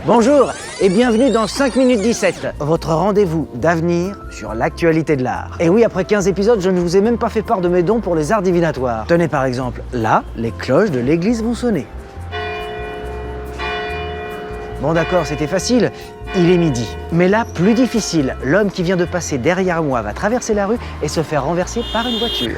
Bonjour et bienvenue dans 5 minutes 17, votre rendez-vous d'avenir sur l'actualité de l'art. Et oui, après 15 épisodes, je ne vous ai même pas fait part de mes dons pour les arts divinatoires. Tenez par exemple, là, les cloches de l'église vont sonner. Bon d'accord, c'était facile, il est midi. Mais là, plus difficile, l'homme qui vient de passer derrière moi va traverser la rue et se faire renverser par une voiture.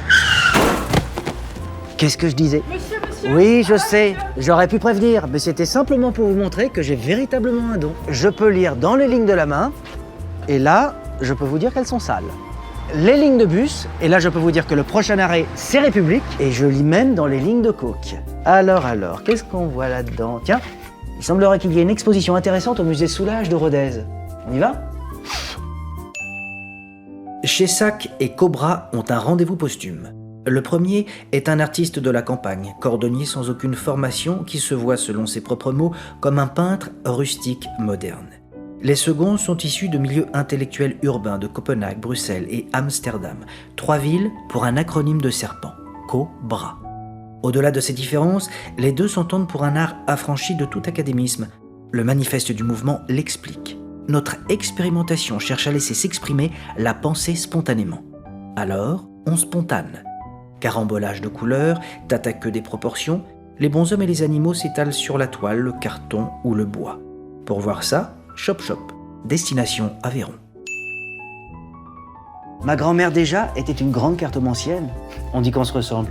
Qu'est-ce que je disais ? Monsieur, Oui, je sais, j'aurais pu prévenir, mais c'était simplement pour vous montrer que j'ai véritablement un don. Je peux lire dans les lignes de la main, et là, je peux vous dire qu'elles sont sales. Les lignes de bus, et là je peux vous dire que le prochain arrêt, c'est République, et je lis même dans les lignes de coke. Alors, qu'est-ce qu'on voit là-dedans ? Tiens, il semblerait qu'il y ait une exposition intéressante au musée Soulages de Rodez. On y va ? Chessac et Cobra ont un rendez-vous posthume. Le premier est un artiste de la campagne, cordonnier sans aucune formation, qui se voit, selon ses propres mots, comme un peintre rustique moderne. Les seconds sont issus de milieux intellectuels urbains de Copenhague, Bruxelles et Amsterdam, 3 villes pour un acronyme de serpent, Cobra. Au-delà de ces différences, les deux s'entendent pour un art affranchi de tout académisme. Le manifeste du mouvement l'explique. Notre expérimentation cherche à laisser s'exprimer la pensée spontanément. Alors, on spontane. Carambolage de couleurs, d'attaque que des proportions, les bonshommes et les animaux s'étalent sur la toile, le carton ou le bois. Pour voir ça, Chop Chop, destination Aveyron. Ma grand-mère déjà était une grande cartomancienne. On dit qu'on se ressemble.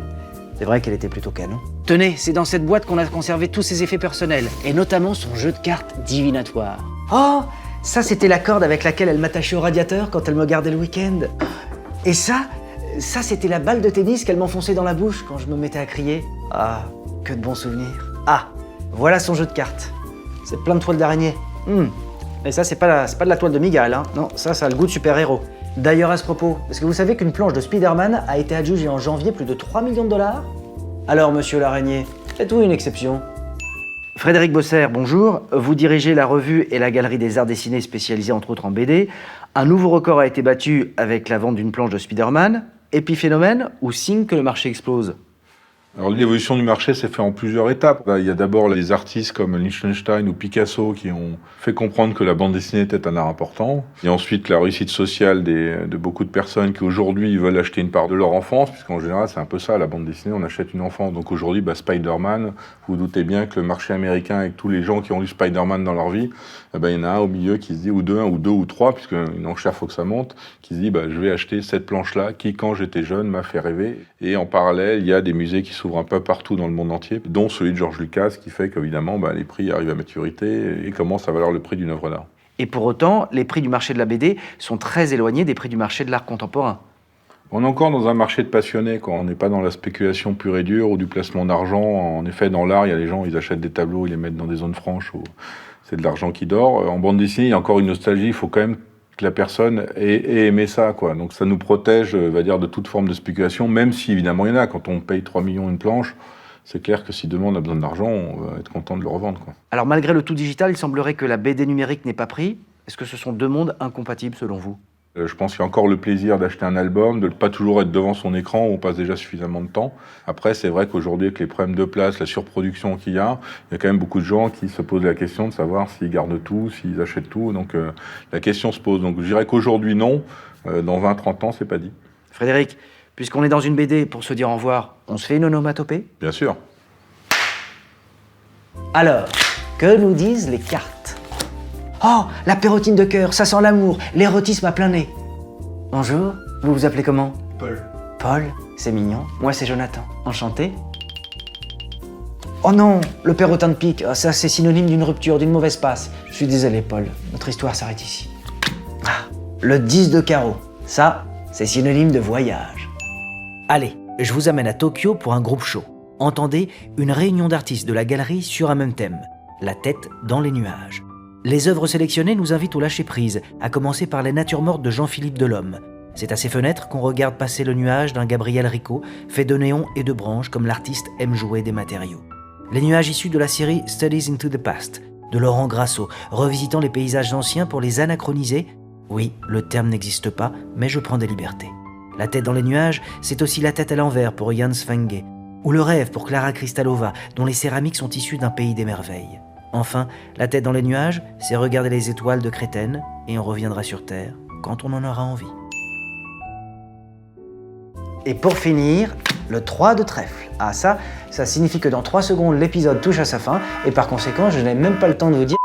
C'est vrai qu'elle était plutôt canon. Tenez, c'est dans cette boîte qu'on a conservé tous ses effets personnels, et notamment son jeu de cartes divinatoire. Oh, ça c'était la corde avec laquelle elle m'attachait au radiateur quand elle me gardait le week-end. Et ça c'était la balle de tennis qu'elle m'enfonçait dans la bouche quand je me mettais à crier. Ah, que de bons souvenirs. Ah, voilà son jeu de cartes. C'est plein de toiles d'araignée. Et ça, c'est pas de la toile de Migale, hein. Non, ça a le goût de super-héros. D'ailleurs, à ce propos, est-ce que vous savez qu'une planche de Spider-Man a été adjugée en janvier plus de 3 millions de dollars ? Alors, monsieur l'araignée, faites-vous une exception ? Frédéric Bosser, bonjour. Vous dirigez la revue et la galerie des arts dessinés spécialisée entre autres en BD. Un nouveau record a été battu avec la vente d'une planche de Spider-Man. Épiphénomène ou signe que le marché explose ? Alors l'évolution du marché s'est fait en plusieurs étapes. Il y a d'abord les artistes comme Liechtenstein ou Picasso qui ont fait comprendre que la bande dessinée était un art important. Et ensuite la réussite sociale de beaucoup de personnes qui aujourd'hui veulent acheter une part de leur enfance, puisqu'en général c'est un peu ça, la bande dessinée, on achète une enfance. Donc aujourd'hui, Spider-Man, vous vous doutez bien que le marché américain avec tous les gens qui ont lu Spider-Man dans leur vie, il y en a un au milieu qui se dit, ou deux ou trois, puisqu'une enchère faut que ça monte, qui se dit je vais acheter cette planche-là qui quand j'étais jeune m'a fait rêver. Et en parallèle, il y a des musées qui s'ouvrent un peu partout dans le monde entier, dont celui de George Lucas, qui fait qu'évidemment, les prix arrivent à maturité et commencent à valoir le prix d'une œuvre d'art. Et pour autant, les prix du marché de la BD sont très éloignés des prix du marché de l'art contemporain. On est encore dans un marché de passionnés, quoi. On n'est pas dans la spéculation pure et dure ou du placement d'argent. En effet, dans l'art, il y a des gens, ils achètent des tableaux, ils les mettent dans des zones franches où c'est de l'argent qui dort. En bande dessinée, il y a encore une nostalgie, il faut quand même que la personne ait aimé ça, quoi. Donc ça nous protège, de toute forme de spéculation, même si évidemment il y en a. Quand on paye 3 millions une planche, c'est clair que si demain on a besoin d'argent, on va être content de le revendre, quoi. Alors malgré le tout digital, il semblerait que la BD numérique n'ait pas pris. Est-ce que ce sont deux mondes incompatibles selon vous ? Je pense qu'il y a encore le plaisir d'acheter un album, de ne pas toujours être devant son écran où on passe déjà suffisamment de temps. Après, c'est vrai qu'aujourd'hui, avec les problèmes de place, la surproduction qu'il y a quand même beaucoup de gens qui se posent la question de savoir s'ils gardent tout, s'ils achètent tout. Donc la question se pose. Donc je dirais qu'aujourd'hui, non. Dans 20-30 ans, c'est pas dit. Frédéric, puisqu'on est dans une BD pour se dire au revoir, on se fait une onomatopée ? Bien sûr. Alors, que nous disent les cartes ? Oh, la pérotine de cœur, ça sent l'amour, l'érotisme à plein nez. Bonjour, vous vous appelez comment ? Paul. Paul, c'est mignon. Moi, c'est Jonathan. Enchanté. Oh non, le pérotin de pique, ça c'est synonyme d'une rupture, d'une mauvaise passe. Je suis désolé, Paul, notre histoire s'arrête ici. Ah, le 10 de carreau, ça, c'est synonyme de voyage. Allez, je vous amène à Tokyo pour un groupe show. Entendez, une réunion d'artistes de la galerie sur un même thème, la tête dans les nuages. Les œuvres sélectionnées nous invitent au lâcher-prise, à commencer par Les Natures mortes de Jean-Philippe Delhomme. C'est à ces fenêtres qu'on regarde passer le nuage d'un Gabriel Rico, fait de néons et de branches comme l'artiste aime jouer des matériaux. Les nuages issus de la série Studies into the Past, de Laurent Grasso, revisitant les paysages anciens pour les anachroniser. Oui, le terme n'existe pas, mais je prends des libertés. La tête dans les nuages, c'est aussi la tête à l'envers pour Jan Svenge, ou le rêve pour Clara Krystalova, dont les céramiques sont issues d'un pays des merveilles. Enfin, la tête dans les nuages, c'est regarder les étoiles de Créten, et on reviendra sur Terre quand on en aura envie. Et pour finir, le 3 de trèfle. Ah ça signifie que dans 3 secondes, l'épisode touche à sa fin, et par conséquent, je n'ai même pas le temps de vous dire